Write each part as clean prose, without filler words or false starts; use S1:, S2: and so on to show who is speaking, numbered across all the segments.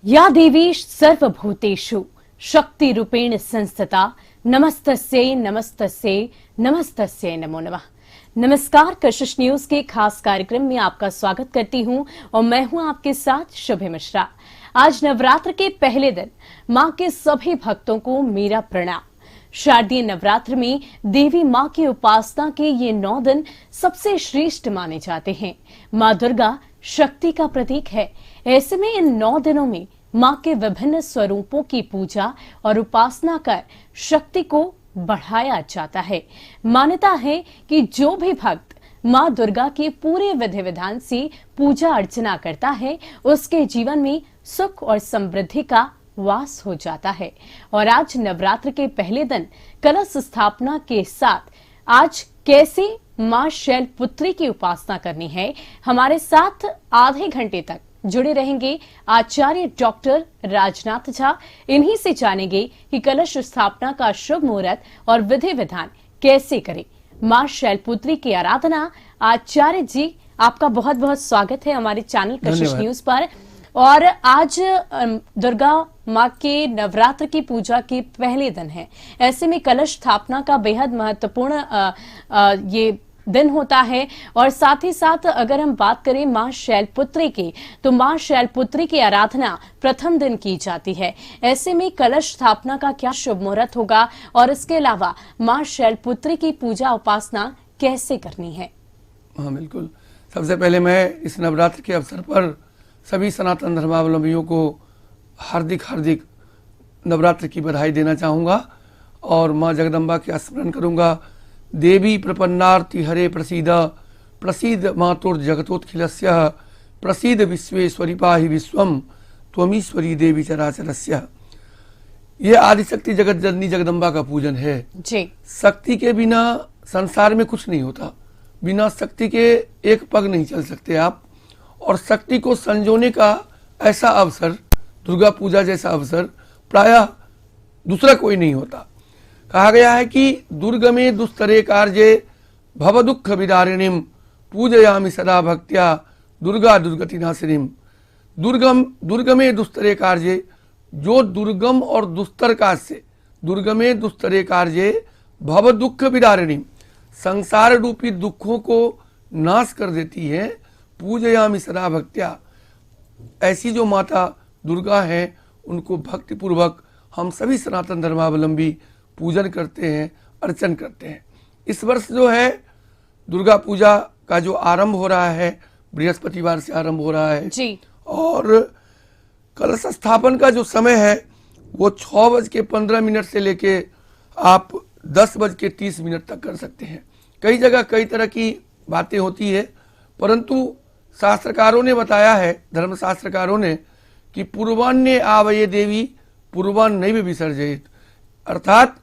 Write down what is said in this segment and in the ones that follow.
S1: या देवी सर्वभूतेषु शक्तिरूपेण संस्थिता नमस्तस्यै नमस्तस्यै नमस्तस्यै नमो नमः। नमस्कार, कशिश न्यूज के खास कार्यक्रम में आपका स्वागत करती हूं और मैं हूं आपके साथ शुभे मिश्रा। आज नवरात्र के पहले दिन मां के सभी भक्तों को मेरा प्रणाम। शारदीय नवरात्र में देवी मां की उपासना के ये 9 दिन सबसे श्रेष्ठ माने जाते हैं। मां दुर्गा शक्ति का प्रतीक है। ऐसे में इन 9 दिनों में मां के विभिन्न स्वरूपों की पूजा और उपासना कर शक्ति को बढ़ाया जाता है। मान्यता है कि जो भी भक्त मां दुर्गा के पूरे विधि विधान से पूजा अर्चना करता है, उसके जीवन में सुख और समृद्धि का वास हो जाता है। और आज नवरात्र के पहले दिन कलश स्थापना के साथ आज कैसे मां शैलपुत्री की उपासना करनी है, हमारे साथ आधे घंटे तक जुड़े रहेंगे आचार्य डॉक्टर राजनाथ झा। इन्हीं से जानेंगे कि कलश स्थापना का शुभ मुहूर्त और विधि विधान कैसे करें। मां शैलपुत्री की आराधना। आचार्य जी, आपका बहुत बहुत स्वागत है हमारे चैनल कशिश न्यूज पर। और आज दुर्गा मां के नवरात्र की पूजा के पहले दिन है। ऐसे में कलश स्थापना का बेहद महत्वपूर्ण ये दिन होता है। और साथ ही साथ अगर हम बात करें मां शैलपुत्री की, तो मां शैलपुत्री की आराधना प्रथम दिन की जाती है। ऐसे में कलश स्थापना का क्या शुभ मुहूर्त होगा और इसके अलावा मां शैलपुत्री की पूजा उपासना कैसे करनी है?
S2: हाँ, बिल्कुल। सबसे पहले मैं इस नवरात्र के अवसर पर सभी सनातन धर्मावलंबियों को हार्दिक हार्दिक नवरात्र की बधाई देना चाहूँगा और माँ जगदम्बा का स्मरण करूँगा। देवी प्रपन्नार्ति हरे प्रसीद प्रसीद मातुर्जगतोत्खिलस्य प्रसीद विश्वेश्वरी पाहि विश्वम त्वमीश्वरी देवी चराचरस्य। ये आदिशक्ति जगत जननी जगदम्बा का पूजन है
S1: जी।
S2: शक्ति के बिना संसार में कुछ नहीं होता। बिना शक्ति के एक पग नहीं चल सकते आप। और शक्ति को संजोने का ऐसा अवसर, दुर्गा पूजा जैसा अवसर प्रायः दूसरा कोई नहीं होता। कहा गया है कि दुर्गमे दुस्तरे कार्ये भव दुख विदारिणीम पूजयामि सदा भक्त्या दुर्गा दुर्गति नाशिनीम। दुर्गमे दुस्तरे कार्ये, जो दुर्गम और दुस्तर कार्य से, दुर्गमे दुस्तरे कार्ये भव दुख विदारिणीम, संसार रूपी दुखों को नाश कर देती है। पूजयामि सदा भक्त्या, ऐसी जो माता दुर्गा है उनको भक्ति पूर्वक हम सभी सनातन धर्मावलंबी पूजन करते हैं, अर्चन करते हैं। इस वर्ष जो है दुर्गा पूजा का जो आरंभ हो रहा है, बृहस्पतिवार से आरंभ हो रहा है
S1: जी।
S2: और कलश स्थापन का जो समय है वो 6:15 से लेके आप 10:30 तक कर सकते हैं। कई जगह कई तरह की बातें होती है, परंतु शास्त्रकारों ने बताया है, धर्मशास्त्रकारों ने, कि पूर्वान्य आवये देवी पूर्वान्नैव विसर्जयेत्, अर्थात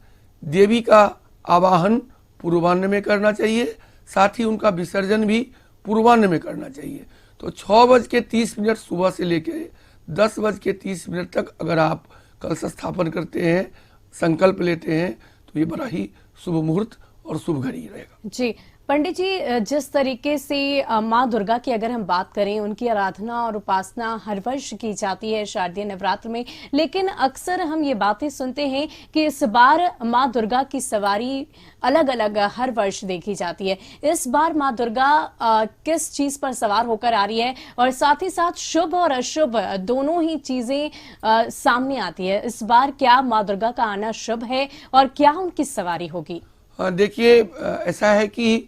S2: देवी का आवाहन पूर्वान्न में करना चाहिए, साथ ही उनका विसर्जन भी पूर्वान्न में करना चाहिए। तो 6:30 सुबह से लेकर 10:30 तक अगर आप कलश स्थापन करते हैं, संकल्प लेते हैं, तो ये बड़ा ही शुभ मुहूर्त और शुभ घड़ी रहेगा।
S1: जी पंडित जी, जिस तरीके से मां दुर्गा की अगर हम बात करें, उनकी आराधना और उपासना हर वर्ष की जाती है शारदीय नवरात्र में, लेकिन अक्सर हम ये बातें सुनते हैं कि इस बार मां दुर्गा की सवारी अलग अलग हर वर्ष देखी जाती है। इस बार मां दुर्गा किस चीज पर सवार होकर आ रही है और साथ ही साथ शुभ और अशुभ दोनों ही चीजें सामने आती है। इस बार क्या मां दुर्गा का आना शुभ है और क्या उनकी सवारी होगी?
S2: देखिए, ऐसा है कि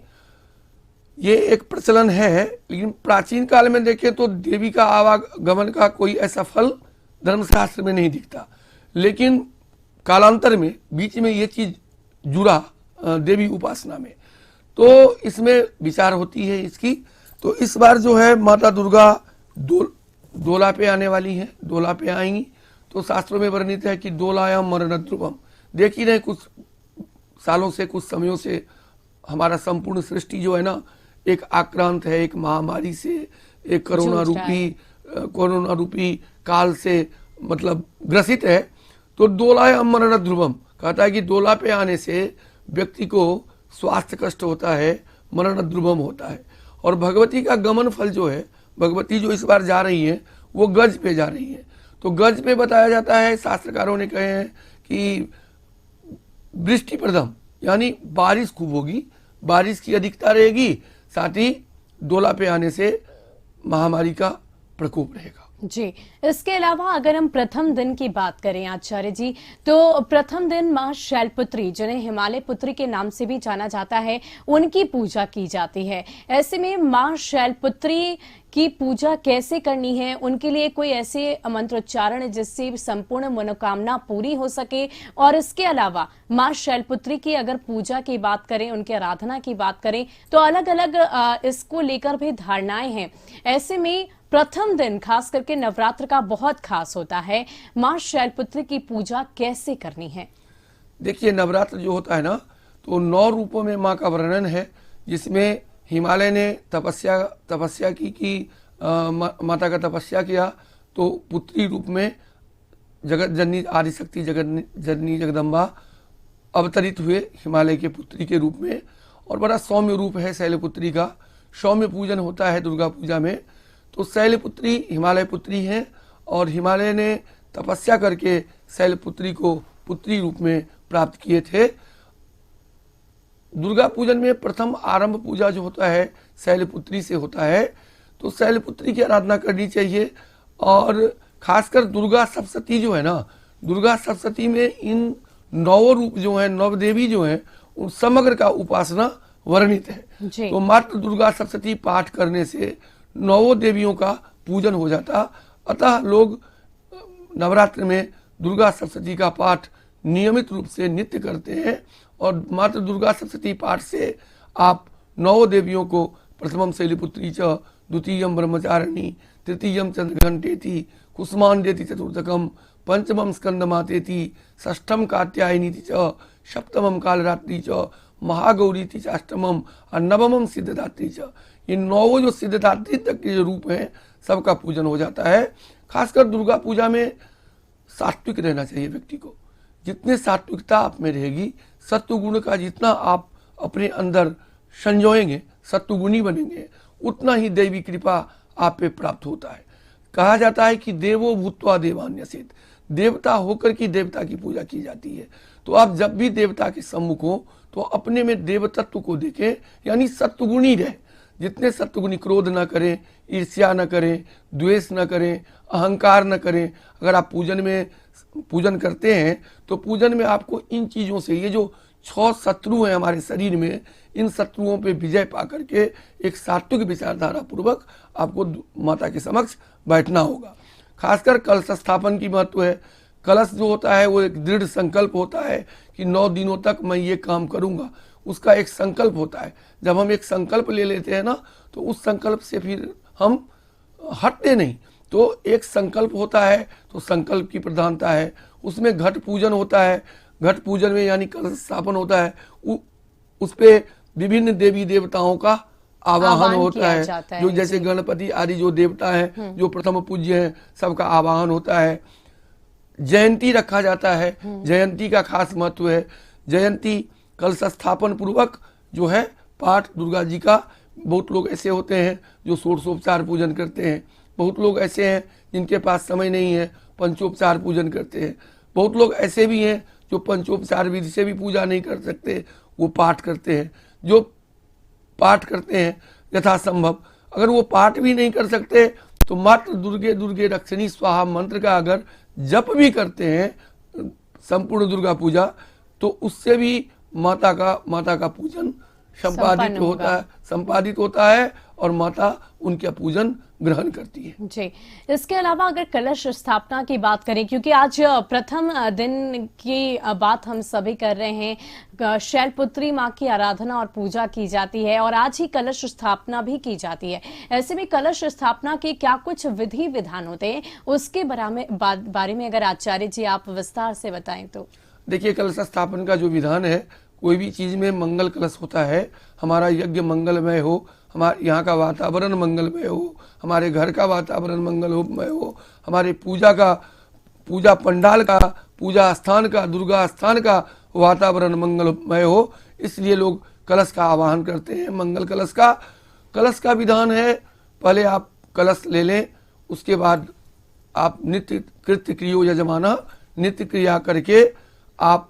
S2: ये एक प्रचलन है, लेकिन प्राचीन काल में देखें तो देवी का आवागमन का कोई ऐसा फल धर्मशास्त्र में नहीं दिखता। लेकिन कालांतर में बीच में ये चीज जुड़ा देवी उपासना में, तो इसमें विचार होती है इसकी। तो इस बार जो है माता दुर्गा दोला पे आने वाली हैं, दोला पे आएंगी। तो शास्त्रों में वर्णित है कि दोलायाम मरण ध्रुवम। देख ही रहे, कुछ सालों से, कुछ समयों से हमारा संपूर्ण सृष्टि जो है ना, एक आक्रांत है, एक महामारी से, एक कोरोना रूपी काल से मतलब ग्रसित है। तो दोलायाम मरण ध्रुवम कहता है कि दोला पे आने से व्यक्ति को स्वास्थ्य कष्ट होता है, मरण ध्रुवम होता है। और भगवती का गमन फल जो है, भगवती जो इस बार जा रही है वो गज पे जा रही है। तो गज पे बताया जाता है, शास्त्रकारों ने कहे हैं कि वृष्टि प्रथम, यानी बारिश खूब होगी, बारिश की अधिकता रहेगी, साथ ही डोला पे आने से महामारी का प्रकोप रहेगा।
S1: जी, इसके अलावा अगर हम प्रथम दिन की बात करें आचार्य जी, तो प्रथम दिन मां शैलपुत्री, जिन्हें हिमालय पुत्री के नाम से भी जाना जाता है, उनकी पूजा की जाती है। ऐसे में मां शैलपुत्री की पूजा कैसे करनी है, उनके लिए कोई ऐसे मंत्रोच्चारण जिससे संपूर्ण मनोकामना पूरी हो सके? और इसके अलावा मां शैलपुत्री की अगर पूजा की बात करें, उनकी आराधना की बात करें, तो अलग अलग इसको लेकर भी धारणाएं हैं। ऐसे में प्रथम दिन खास करके नवरात्र का बहुत खास होता है, मां शैलपुत्री की पूजा कैसे करनी है?
S2: देखिए, नवरात्र जो होता है ना, तो 9 रूपों में माँ का वर्णन है, जिसमें हिमालय ने तपस्या की माता का तपस्या किया, तो पुत्री रूप में जगत जननी आदिशक्ति जगत जननी जगदम्बा अवतरित हुए हिमालय के पुत्री के रूप में, और बड़ा सौम्य रूप है शैलपुत्री का। सौम्य पूजन होता है दुर्गा पूजा में। तो शैलपुत्री हिमालय पुत्री हैं, और हिमालय ने तपस्या करके शैलपुत्री को पुत्री रूप में प्राप्त किए थे। दुर्गा पूजन में प्रथम आरंभ पूजा जो होता है शैलपुत्री से होता है, तो शैलपुत्री की आराधना करनी चाहिए। और खासकर दुर्गा सप्तशती जो है ना, दुर्गा सप्तशती में इन 9 रूप जो हैं, 9 देवी जो हैं, उन समग्र का उपासना वर्णित है। तो मात्र दुर्गा सप्तशती पाठ करने से 9 देवियों का पूजन हो जाता। अतः लोग नवरात्र में दुर्गा सप्तशती का पाठ नियमित रूप से नित्य करते हैं, और मात्र दुर्गा सप्तशती पाठ से आप 9 देवियों को प्रथमम शैलपुत्री च, द्वितीयम ब्रह्मचारिणी, तृतीयम चंद्रघंटेति, कुसुमांडेति चतुर्थकम, पंचमम स्कंदमातेति, षष्ठम कात्यायनी च, सप्तमम कालरात्रि च, महागौरी च अष्टमम, और नवमम सिद्धदात्री च। ये 9 जो सिद्धदात्री तक के जो रूप हैं, सबका पूजन हो जाता है। खासकर दुर्गा पूजा में सात्विक रहना चाहिए व्यक्ति को। जितने सात्विकता आप में रहेगी, सत्वगुण का जितना आप अपने अंदर संजोएंगे, सत्वगुणी बनेंगे, उतना ही दैवी कृपा आप पे प्राप्त होता है। कहा जाता है कि देवो भूत्वा देवान्यसेत, देवता होकर की देवता की पूजा की जाती है। तो आप जब भी देवता के सम्मुख हो, तो अपने में देव तत्व को देखें, यानी सत्वगुणी रहे। जितने सत्वगुणी, क्रोध न करें, ईर्ष्या न करें, द्वेष न करें, अहंकार न करें। अगर आप पूजन करते हैं, तो पूजन में आपको इन चीज़ों से, ये जो 6 शत्रु हैं हमारे शरीर में, इन शत्रुओं पे विजय पा करके एक सात्विक विचारधारा पूर्वक आपको माता के समक्ष बैठना होगा। खासकर कलश स्थापन की महत्व है। कलश जो होता है वो एक दृढ़ संकल्प होता है कि 9 दिनों तक मैं ये काम करूंगा, उसका एक संकल्प होता है। जब हम एक संकल्प ले लेते हैं ना, तो उस संकल्प से फिर हम हटते नहीं। तो एक संकल्प होता है, तो संकल्प की प्रधानता है। उसमें घट पूजन होता है। घट पूजन में यानी कलश स्थापन होता है, उस पे विभिन्न देवी देवताओं का आवाहन होता है। जो जैसे गणपति आदि जो देवता हैं, जो प्रथम पूज्य हैं, सबका आवाहन होता है। जयंती रखा जाता है, जयंती का खास महत्व है। जयंती कलश स्थापन पूर्वक जो है पाठ दुर्गा जी का। बहुत लोग ऐसे होते हैं जो षोडशोपचार पूजन करते हैं। बहुत लोग ऐसे हैं जिनके पास समय नहीं है, पंचोपचार पूजन करते हैं। बहुत लोग ऐसे भी हैं जो पंचोपचार विधि से भी पूजा नहीं कर सकते, वो पाठ करते हैं। जो पाठ करते हैं यथासंभव, अगर वो पाठ भी नहीं कर सकते, तो मात्र दुर्गे दुर्गे रक्षणी स्वाहा मंत्र का अगर जप भी करते हैं संपूर्ण दुर्गा पूजा, तो उससे भी माता का पूजन संपादित होता है, और माता उनका पूजन ग्रहण करती है।
S1: जी, इसके अलावा अगर कलश स्थापना की बात करें, क्योंकि आज प्रथम दिन की बात हम सभी कर रहे हैं, शैलपुत्री माँ की आराधना और पूजा की जाती है, और आज ही कलश स्थापना भी की जाती है। ऐसे में कलश स्थापना के क्या कुछ विधि विधान होते हैं, उसके बारे में अगर आचार्य जी आप विस्तार से बताएं तो।
S2: देखिए, कलश स्थापन का जो विधान है, कोई भी चीज में मंगल कलश होता है। हमारा यज्ञ मंगलमय हो, हमारे यहाँ का वातावरण मंगलमय हो, हमारे घर का वातावरण मंगलमय हो, हमारे पूजा पंडाल का, पूजा स्थान का, दुर्गा स्थान का वातावरण मंगलमय हो, इसलिए लोग कलश का आवाहन करते हैं। मंगल कलश का विधान है, पहले आप कलश ले लें, उसके बाद आप नित्य कृत्य क्रियो यजमाना, नित्य क्रिया करके आप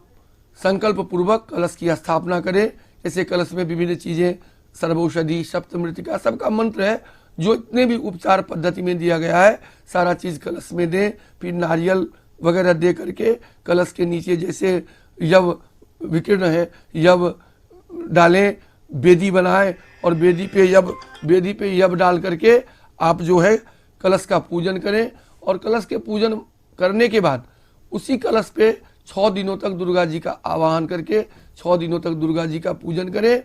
S2: संकल्प पूर्वक कलश की स्थापना करें। जैसे कलश में विभिन्न चीजें, सर्वौषधि, सप्तमृतिका, सबका मंत्र है। जो इतने भी उपचार पद्धति में दिया गया है सारा चीज कलश में दें। फिर नारियल वगैरह दे करके कलश के नीचे जैसे यव विकीर्ण है, यव डालें, बेदी बनाएं और बेदी पे यव डाल करके आप जो है कलश का पूजन करें। और कलश के पूजन करने के बाद उसी कलश पे 6 दिनों तक दुर्गा जी का आवाहन करके 6 दिनों तक दुर्गा जी का पूजन करें।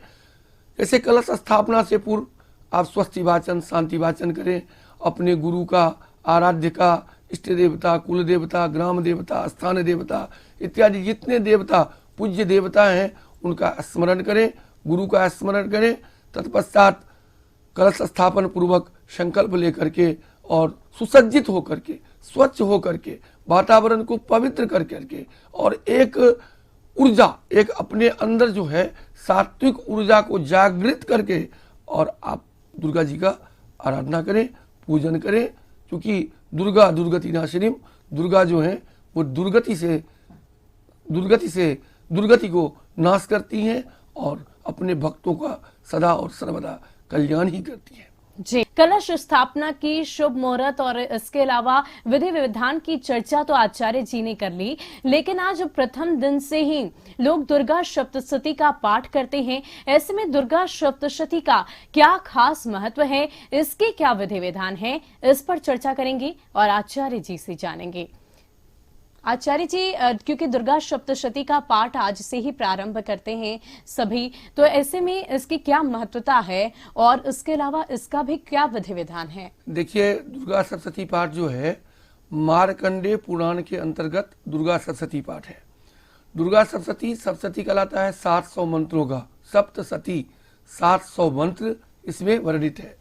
S2: जैसे कलश स्थापना से पूर्व आप स्वस्ति वाचन, शांति वाचन करें। अपने गुरु का, आराध्य का, इष्ट देवता, कुल देवता, ग्राम देवता, स्थान देवता इत्यादि जितने देवता, पूज्य देवता हैं उनका स्मरण करें, गुरु का स्मरण करें। तत्पश्चात कलश स्थापन पूर्वक संकल्प लेकर के और सुसज्जित होकर के, स्वच्छ होकर के, वातावरण को पवित्र कर करके और एक ऊर्जा, एक अपने अंदर जो है सात्विक ऊर्जा को जागृत करके और आप दुर्गा जी का आराधना करें, पूजन करें। क्योंकि दुर्गा दुर्गति नाशिनीम, दुर्गा जो है वो दुर्गति को नाश करती हैं और अपने भक्तों का सदा और सर्वदा कल्याण ही करती है।
S1: जी, कलश स्थापना की शुभ मुहूर्त और इसके अलावा विधि विधान की चर्चा तो आचार्य जी ने कर ली, लेकिन आज प्रथम दिन से ही लोग दुर्गा सप्तशती का पाठ करते हैं। ऐसे में दुर्गा सप्तशती का क्या खास महत्व है, इसके क्या विधि विधान है, इस पर चर्चा करेंगे और आचार्य जी से जानेंगे। आचार्य जी, क्योंकि दुर्गा सप्तशती का पाठ आज से ही प्रारंभ करते हैं सभी, तो ऐसे में इसकी क्या महत्वता है और इसके अलावा इसका भी क्या विधि विधान है?
S2: देखिए, दुर्गा सप्तशती पाठ जो है मार्कंडेय पुराण के अंतर्गत दुर्गा सप्तशती पाठ है। दुर्गा सप्तशती कहलाता है 700 मंत्रों का। सप्तशती 700 मंत्र इसमें वर्णित है।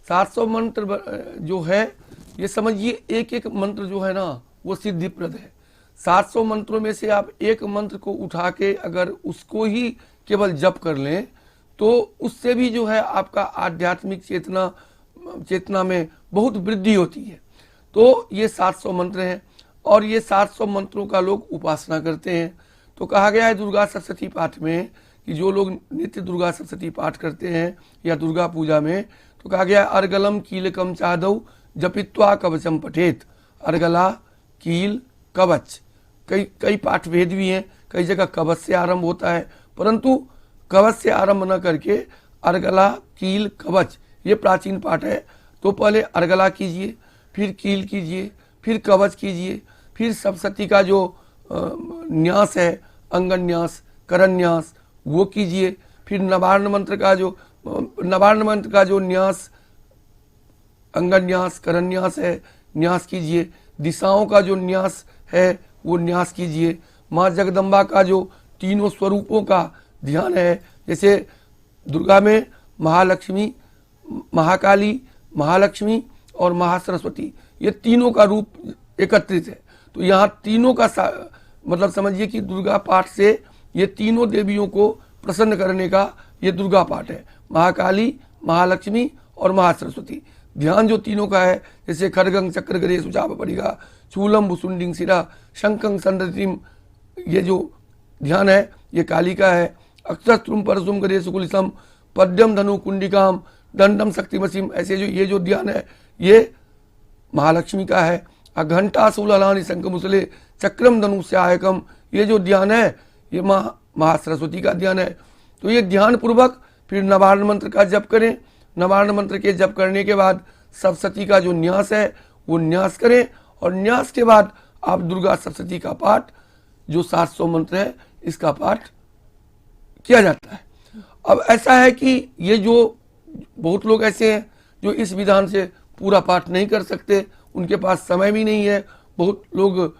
S2: 700 मंत्र जो है ये समझिए एक एक मंत्र जो है ना वो सिद्धिप्रद है। 700 मंत्रों में से आप एक मंत्र को उठा के अगर उसको ही केवल जप कर लें तो उससे भी जो है आपका आध्यात्मिक चेतना में बहुत वृद्धि होती है। तो ये 700 मंत्र हैं और ये 700 मंत्रों का लोग उपासना करते हैं। तो कहा गया है दुर्गा सप्तशती पाठ में कि जो लोग नित्य दुर्गा सप्तशती पाठ करते हैं या दुर्गा पूजा में, तो कहा गया है अर्गलम कीलकम चादौ जपित्वा कवचम पठेत। अर्गला, कील, कवच, कई पाठ भेद भी हैं। कई जगह कवच से आरंभ होता है, परंतु कवच से आरंभ न करके अर्गला, कील, कवच ये प्राचीन पाठ है। तो पहले अर्गला कीजिए, फिर कील कीजिए, फिर कवच कीजिए, फिर सप्तशती का जो न्यास है, अंगन्यास, करन्यास, वो कीजिए। फिर नवार्ण मंत्र का जो न्यास, अंगन्यास, करन्यास है, न्यास कीजिए। दिशाओं का जो न्यास है वो न्यास कीजिए। माँ जगदम्बा का जो तीनों स्वरूपों का ध्यान है, जैसे दुर्गा में महालक्ष्मी, महाकाली, महालक्ष्मी और महासरस्वती, ये तीनों का रूप एकत्रित है। तो यहाँ तीनों का मतलब समझिए कि दुर्गा पाठ से ये तीनों देवियों को प्रसन्न करने का ये दुर्गा पाठ है। महाकाली, महालक्ष्मी और महासरस्वती, ध्यान जो तीनों का है, जैसे खड़गंग चक्र गरे सुचाप पड़ेगा, चूलम भुसुंडिंग सिरा शंकं संदतिम, ये जो ध्यान है ये काली का है। अक्षत्रम परसुम गरे सुकुलिसम पद्यम धनु कुंडिकाम दंडम शक्तिमसीम, ऐसे जो ये जो ध्यान है ये महालक्ष्मी का है। अघंटा सुललानि शंखमुसले चक्रम धनु सहायकम, ये जो ध्यान है ये महासरस्वती का ध्यान है। तो ये ध्यान पूर्वक फिर नवार्ण मंत्र का जप करें। नवार्ण मंत्र के जप करने के बाद सप्तशती का जो न्यास है वो न्यास करें और न्यास के बाद आप दुर्गा सप्तशती का पाठ जो 700 मंत्र है इसका पाठ किया जाता है। अब ऐसा है कि ये जो बहुत लोग ऐसे हैं जो इस विधान से पूरा पाठ नहीं कर सकते, उनके पास समय भी नहीं है। बहुत लोग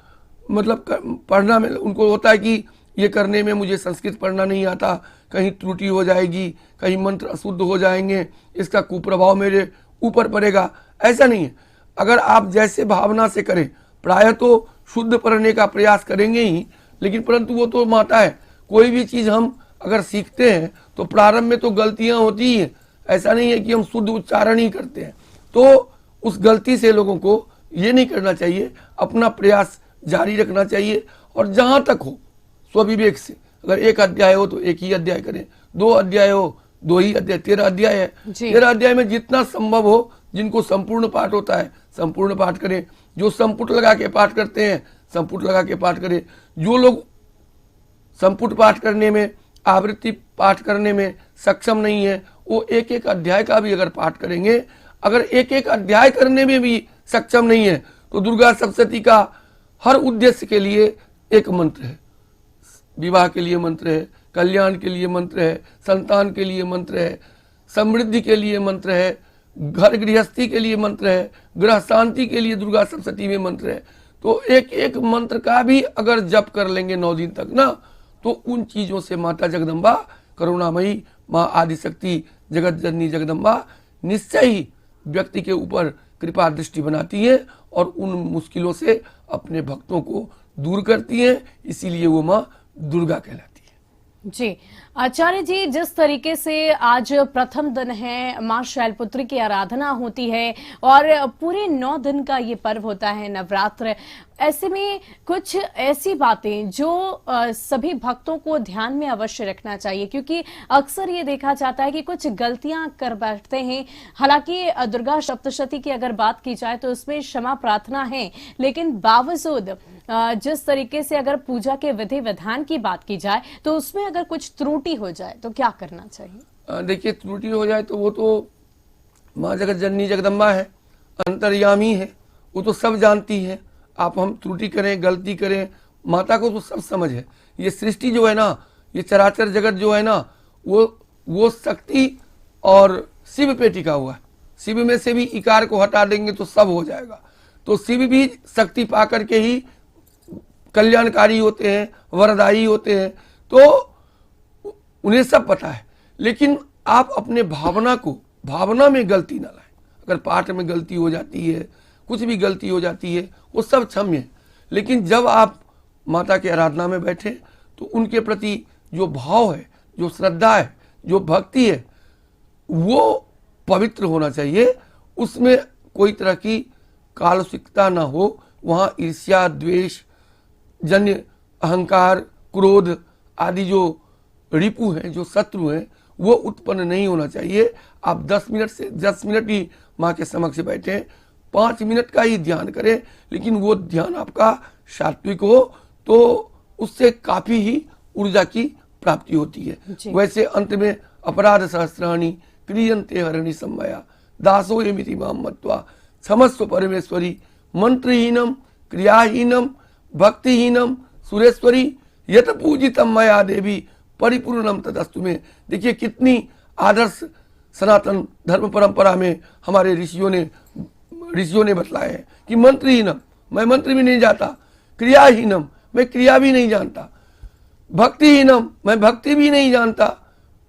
S2: मतलब पढ़ना में उनको होता है कि ये करने में मुझे संस्कृत पढ़ना नहीं आता, कहीं त्रुटि हो जाएगी, कहीं मंत्र अशुद्ध हो जाएंगे, इसका कुप्रभाव मेरे ऊपर पड़ेगा। ऐसा नहीं है। अगर आप जैसे भावना से करें, प्रायः तो शुद्ध पढ़ने का प्रयास करेंगे ही, लेकिन परंतु वो तो माता है। कोई भी चीज़ हम अगर सीखते हैं तो प्रारंभ में तो गलतियां होती ही हैं। ऐसा नहीं है कि हम शुद्ध उच्चारण ही करते हैं। तो उस गलती से लोगों को ये नहीं करना चाहिए, अपना प्रयास जारी रखना चाहिए। और जहां तक हो स्वविवेक से, अगर एक अध्याय हो तो एक ही अध्याय करें, 2 अध्याय हो 2 ही अध्याय, 13 अध्याय है, 13 अध्याय में जितना संभव हो, जिनको संपूर्ण पाठ होता है संपूर्ण पाठ करें, जो संपुट लगा के पाठ करते हैं संपुट लगा के पाठ करें। जो लोग संपुट पाठ करने में, आवृत्ति पाठ करने में सक्षम नहीं है, वो एक एक अध्याय का भी अगर पाठ करेंगे, अगर एक एक अध्याय करने में भी सक्षम नहीं है, तो दुर्गा सप्तशती का हर उद्देश्य के लिए एक मंत्र है। विवाह के लिए मंत्र है, कल्याण के लिए मंत्र है, संतान के लिए मंत्र है, समृद्धि के लिए मंत्र है, घर गृहस्थी के लिए मंत्र है, ग्रह शांति के लिए दुर्गा सप्तशती में मंत्र है। तो एक एक मंत्र का भी अगर जप कर लेंगे 9 दिन तक ना, तो उन चीजों से माता जगदम्बा, करुणामयी माँ आदिशक्ति, जगत जननी जगदम्बा निश्चय ही व्यक्ति के ऊपर कृपा दृष्टि बनाती है और उन मुश्किलों से अपने भक्तों को दूर करती है। इसीलिए वो माँ दुर्गा कहलाती है।
S1: जी आचार्य जी, जिस तरीके से आज प्रथम दिन है, मां शैलपुत्री की आराधना होती है और पूरे 9 दिन का ये पर्व होता है, नवरात्र, ऐसे में कुछ ऐसी बातें जो सभी भक्तों को ध्यान में अवश्य रखना चाहिए, क्योंकि अक्सर ये देखा जाता है कि कुछ गलतियां कर बैठते हैं। हालांकि दुर्गा सप्तशती की अगर बात की जाए तो उसमें क्षमा प्रार्थना है, लेकिन बावजूद जिस तरीके से अगर पूजा के विधि विधान की बात की जाए तो उसमें अगर कुछ त्रुटि हो जाए तो क्या करना चाहिए?
S2: देखिए, त्रुटि हो जाए तो वो तो माँ जगत जननी जगदम्बा है, अंतर्यामी है, वो तो सब जानती है। आप हम त्रुटि करें, गलती करें, माता को तो सब समझ है। ये सृष्टि जो है ना, ये चराचर जगत जो है ना, वो शक्ति और शिव पे टिका हुआ है। शिव में से भी इकार को हटा देंगे तो सब हो जाएगा। तो शिव भी शक्ति पा करके ही कल्याणकारी होते हैं, वरदायी होते हैं, तो उन्हें सब पता है। लेकिन आप अपने भावना में गलती ना लाएं। अगर पाठ में गलती हो जाती है, कुछ भी गलती हो जाती है, वो सब क्षम्य है। लेकिन जब आप माता की आराधना में बैठे तो उनके प्रति जो भाव है, जो श्रद्धा है, जो भक्ति है, वो पवित्र होना चाहिए। उसमें कोई तरह की कालुषिकता ना हो, वहाँ ईर्ष्या, द्वेष जन्य अहंकार, क्रोध आदि जो रिपु हैं, जो शत्रु हैं, वो उत्पन्न नहीं होना चाहिए। आप 10 मिनट ही माँ के समक्ष बैठे, 5 मिनट का ही ध्यान करें, लेकिन वो ध्यान आपका सात्विक हो तो उससे काफी ही ऊर्जा की प्राप्ति होती है। वैसे अंत में अपराध सहस्राणि क्रियन्ते हरणी सम्मया दासो यमिति मां मत्वा क्षमस्व परमेश्वरी मंत्रहीनम क्रियाहीनम भक्तिहीनम सुरेश्वरी यत पूजितम मया देवी परिपूर्णम तदस्तु में। देखिए कितनी आदर्श सनातन धर्म परंपरा में हमारे ऋषियों ने बतलाए हैं कि मंत्रहीनम, मैं मंत्र भी नहीं जाता, क्रियाहीनम, मैं क्रिया भी नहीं जानता, भक्तिहीनम, मैं भक्ति भी नहीं जानता,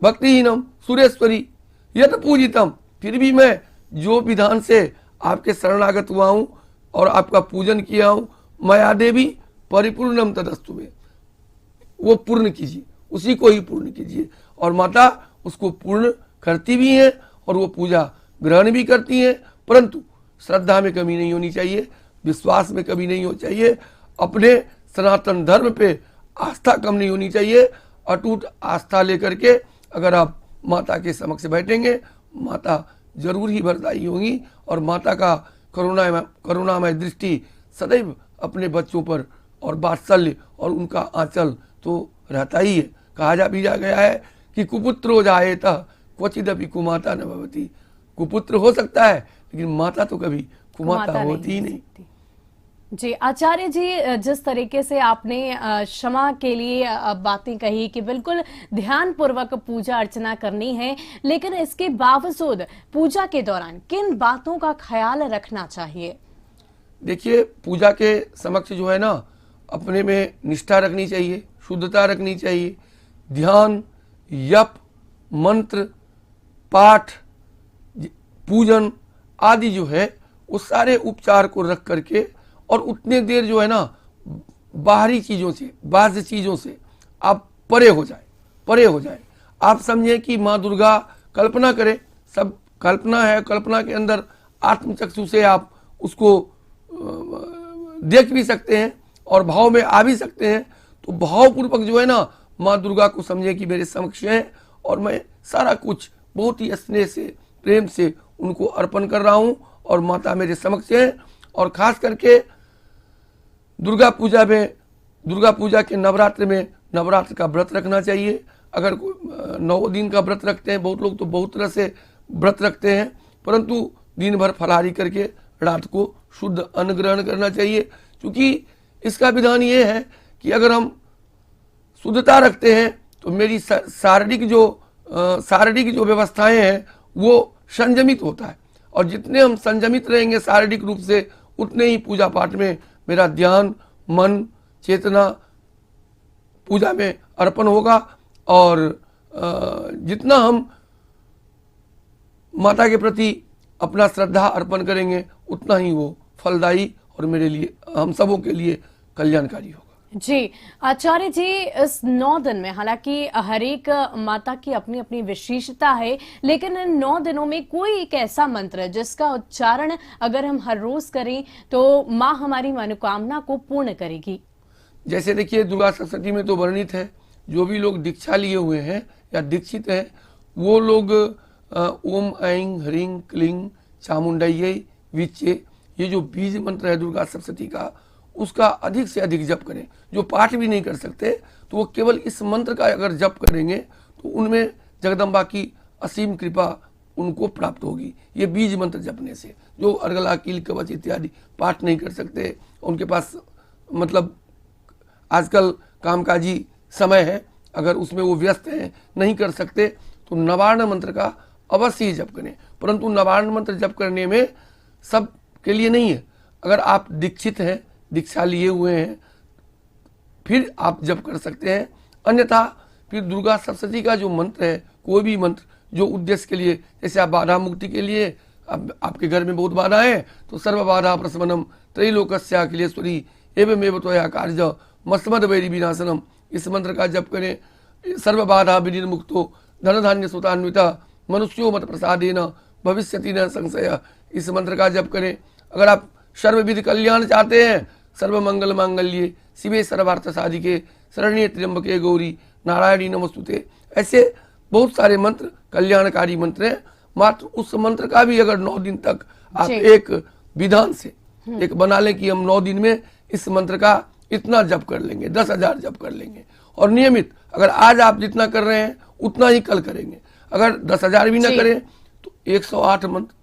S2: भक्तिहीनम सुरेश्वरी यत पूजितम, फिर भी मैं जो विधान से आपके शरणागत हुआ हूं और आपका पूजन किया हूं, मया देवी परिपूर्णम तदस्तु में, वो पूर्ण कीजिए, उसी को ही पूर्ण कीजिए। और माता उसको पूर्ण करती भी है और वो पूजा ग्रहण भी करती है, परंतु श्रद्धा में कमी नहीं होनी चाहिए, विश्वास में कमी नहीं होनी चाहिए, अपने सनातन धर्म पे आस्था कम नहीं होनी चाहिए। अटूट आस्था लेकर के अगर आप माता के समक्ष बैठेंगे, माता जरूर ही वरदायी होंगी और माता का करुणामय दृष्टि सदैव अपने बच्चों पर और वात्सल्य और उनका आंचल तो रहता ही है। कहा भी जा गया है कि कुपुत्रो जायेत क्वचिदपि कुमाता न भवति। कुपुत्र हो सकता है लेकिन माता तो कभी कुमाता होती ही नहीं।
S1: जी आचार्य जी, जिस तरीके से आपने क्षमा के लिए बातें कही कि बिल्कुल ध्यान पूर्वक पूजा अर्चना करनी है, लेकिन इसके बावजूद पूजा के दौरान किन बातों का ख्याल रखना चाहिए?
S2: देखिए, पूजा के समक्ष जो है ना, अपने में निष्ठा रखनी चाहिए, शुद्धता रखनी चाहिए। ध्यान, यप, मंत्र, पाठ, पूजन आदि जो है वो सारे उपचार को रख करके और उतने देर जो है ना बाहरी चीजों से, बाह्य चीजों से आप परे हो जाए। आप समझें कि माँ दुर्गा कल्पना करें, सब कल्पना है, कल्पना के अंदर आत्मचक्षु से आप उसको देख भी सकते हैं और भाव में आ भी सकते हैं, तो भावपूर्वक जो है ना माँ दुर्गा को समझे कि मेरे समक्ष है और मैं सारा कुछ बहुत ही स्नेह से, प्रेम से उनको अर्पण कर रहा हूँ और माता मेरे समक्ष है। और खास करके दुर्गा पूजा में, दुर्गा पूजा के नवरात्र में नवरात्र का व्रत रखना चाहिए। अगर 9 दिन का व्रत रखते हैं, बहुत लोग तो बहुत तरह से व्रत रखते हैं, परंतु दिन भर फलाहारी करके रात को शुद्ध अन्न ग्रहण करना चाहिए। क्योंकि इसका विधान ये है कि अगर हम शुद्धता रखते हैं तो मेरी शारीरिक जो व्यवस्थाएं हैं वो संयमित होता है, और जितने हम संयमित रहेंगे शारीरिक रूप से, उतने ही पूजा पाठ में मेरा ध्यान, मन, चेतना पूजा में अर्पण होगा। और जितना हम माता के प्रति अपना श्रद्धा अर्पण करेंगे उतना ही वो फलदायी और मेरे लिए, हम सबों के लिए कल्याणकारी होगा।
S1: जी आचार्य जी, इस 9 दिन में हालांकि हर एक माता की अपनी अपनी विशेषता है, लेकिन इन 9 दिनों में कोई एक ऐसा मंत्र है जिसका उच्चारण अगर हम हर रोज करें तो माँ हमारी मनोकामना को पूर्ण करेगी।
S2: जैसे देखिए दुर्गा सप्तशती में तो वर्णित है, जो भी लोग दीक्षा लिए हुए हैं या दीक्षित हैं वो लोग ओम ऐं ह्रीं क्लीं चामुंडय्यै विच्चे, ये जो बीज मंत्र है दुर्गा सप्तशती का, उसका अधिक से अधिक जप करें। जो पाठ भी नहीं कर सकते तो वो केवल इस मंत्र का अगर जप करेंगे तो उनमें जगदम्बा की असीम कृपा उनको प्राप्त होगी। ये बीज मंत्र जपने से, जो अर्गला, कील, कवच इत्यादि पाठ नहीं कर सकते, उनके पास मतलब आजकल कामकाजी समय है, अगर उसमें वो व्यस्त हैं, नहीं कर सकते, तो नवार्ण मंत्र का अवश्य ही जप करें। परंतु नवार्ण मंत्र जप करने में सब के लिए नहीं है। अगर आप दीक्षित हैं, दीक्षा लिए हुए हैं, फिर आप जप कर सकते हैं। अन्यथा फिर दुर्गा सप्तशती का जो मंत्र है, कोई भी मंत्र जो उद्देश्य के लिए, जैसे आप बाधा मुक्ति के लिए, अब आपके घर में बहुत बाधा है तो सर्व बाधा प्रशमनम त्रैलोकस्या अखिलेश्वरी एवमेव त्वया कार्य मस्मद वैरी विनाशनम, इस मंत्र का जप करें। सर्व बाधा विनिर्मुक्तो धन धान्य सुतान्विता मनुष्यो मत प्रसादेन भविष्यति न संशय, इस मंत्र का जप करें। अगर आप सर्वविध कल्याण चाहते हैं, सर्व मंगल मांगल्ये शिवे सर्वार्थ साधिके शरण्ये त्र्यंबके गौरी नारायणी नमस्तुते, ऐसे बहुत सारे मंत्र कल्याणकारी मंत्र हैं। मात्र उस मंत्र का भी अगर 9 दिन तक आप एक विधान से एक बना लें कि हम 9 दिन में इस मंत्र का इतना जप कर लेंगे, 10,000 जप कर लेंगे, और नियमित अगर आज आप जितना कर रहे हैं उतना ही कल करेंगे। अगर 10,000 भी ना करें तो 108 मंत्र।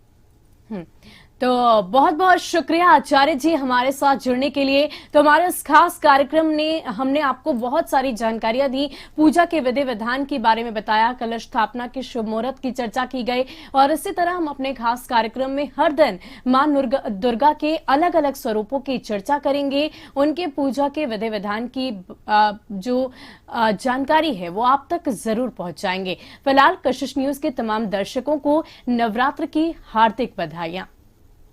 S1: तो बहुत बहुत शुक्रिया आचार्य जी हमारे साथ जुड़ने के लिए। तो हमारे इस खास कार्यक्रम ने हमने आपको बहुत सारी जानकारियां दी, पूजा के विधि विधान के बारे में बताया, कलश स्थापना के शुभ मुहूर्त की चर्चा की गई, और इसी तरह हम अपने खास कार्यक्रम में हर दिन मां दुर्गा के अलग अलग स्वरूपों की चर्चा करेंगे। उनके पूजा के विधि विधान की जो जानकारी है वो आप तक जरूर पहुंचाएंगे। फिलहाल कशिश न्यूज के तमाम दर्शकों को नवरात्र की हार्दिक बधाइयां।